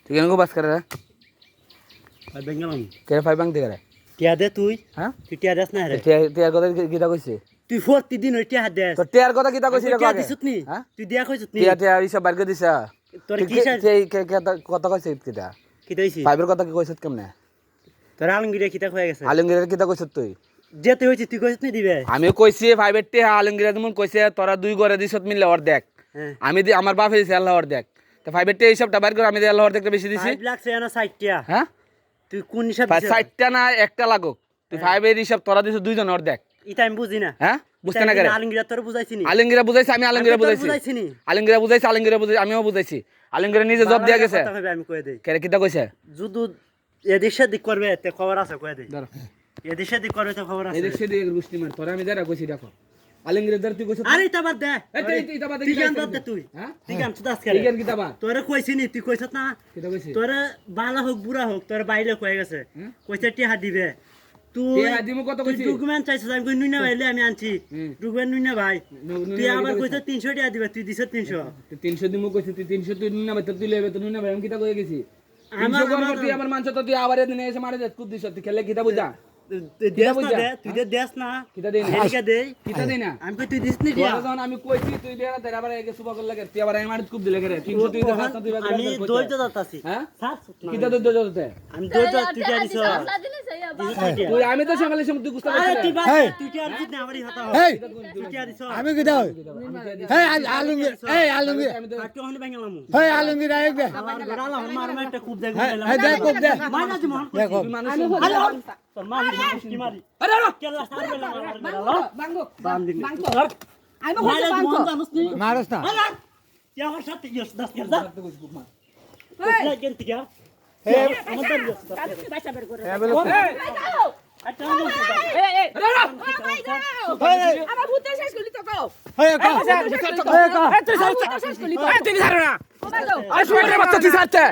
তুই কেন বাস করে রে বেঙ্গলাম কে ফাইভ বাং দিকে রে টিয়া দে তুই হ্যাঁ তুই টিয়া দেস না রে টিয়ার কথা কিটা কইছে তুই প্রতিদিন ওই টিয়া দেস তো টিয়ার কথা কিটা কইছিস রে টিয়া আগে দিছত নি হ্যাঁ তুই দিয়া কইছত নি টিয়া টিয়া ইসব বাইর করে দিছা তোর তুই কি কথা কইছিস কিটা কি দইছি ফাইভের কথা কি কইছিস কেমনে তোর আলমগিরে কিতা কইয়া গেছে আলমগীরের কিটা কইছিস তুই যেতে হইছে তুই কইছত নি দিবে আমিও কইছি ফাইভের টিয়া আলমগীরের মন কইছে তোরা দুই ঘরে দিছত মিললে অর্ধেক হ্যাঁ আমি দি আমার বাপে দিছে আল্লাহ অর্ধেক তো ফাইভের টিয়া হিসাবটা বাইর করে আমি দি আল্লাহ অর্ধেকটা বেশি দিছি 5 লাখ সেনা 60 টিয়া হ্যাঁ তুই কোন হিসাব দিছিস 60টা না একটা লাগুক তুই ফাইভের হিসাব তোরা দিছ দুইজন অর্ধেক ইতা আমি বুঝি না হ্যাঁ বুঝতে না করে আলমগিরা তোর বুঝাইছি নি আলমগীরা বুঝাইছে আমি আলমগীরা বুঝাইছি বুঝাইছি নি আলমগীরা বুঝাইছে আমিও বুঝাইছি আলমগীরা নিজে জব দিয়া গেছে কথা কইবে আমি কই দেই কেরে কিটা কইছে যদু এদেশে দিক করবে তে খবর আছে কই দেই এদেশে দিক করবে তে খবর আছে এদিক সেদিক গোষ্ঠী মার তোরা আমি যারা কইছি দেখো আলমগীরা ধর তুই কইছ আরে ইতা বাদ দে এটা বাদ তুই গান বাদ দে তুই হ্যাঁ তুই গান সুদাস ঠিক করে আছে কিটা বাদ তোরে কইছি নি তুই কইছত না কিটা কইছি তোরে বালা হোক বুড়া হোক তোর বাইরে কই গেছে কইছে টিহা দিবে তুই টিয়া দিমু কত কইছি ডকুমেন্ট চাইছিস আমি কই নুইনা ভাইলে আমি আনছি ডকুমেন্ট নুইনা ভাই তুই আবার কইছ 300 টাকা দিবে তুই দিছ 300 300 দিমু কইছি তুই 300 তুই না ভাই তুই লেবে তো না ভাই আমি কিটা কই গেছি আমার তুই আমার মানছ তো তুই আবার এদিন এসে মারে দে কুদ দিছ তুই খেলে কিটা বুঝা তুই দেস না কিটা দেই না হেলিকা দে কিটা দেই না আমি কই তুই দিস নি দিয়া যখন আমি কইছি তুই বেড়া তেরা আবার একে সুবা করলে তুই আবার আমি মারে কুদ দিলে করে 300 তুই দেখাস না তুই আমি দইতে যাতাছি হ্যাঁ সাত কিটা তুই দতে আমি দইতে তুই দিয়া দিছ তুই আমি তো সকালে সব তুই গুস্তা আরে তুই করছিস তুই টিয়া দিস না আমারই হতা এই তুই টিয়া দিছ আমি কি দাও এই আলমগীর এই আলমগীর আর তুই হন বেঙ্গলাম এই আলমগীর আই দে আমার গড়ালা মার মার একটা খুব দেখো এই দেখ খুব দে মার না দিমন দেখো আরে তোর মা কি মারি আরে আরে কেলা সার বেলা বাঙ্গো বাম দিন আমি মারে মন জানোস নি মারস না আরে তুই আমার সাথে গিয়েছ 10 কেজি কোথায় গেল তুই এই আমাদের গিয়েছ পয়সা বের করে এই বলে আচ্ছা আমি আমার ভূতের শেষ করলি তো কও এই কা তুই শেষ করলি তো আরে শুনে বাচ্চা তুই সাথে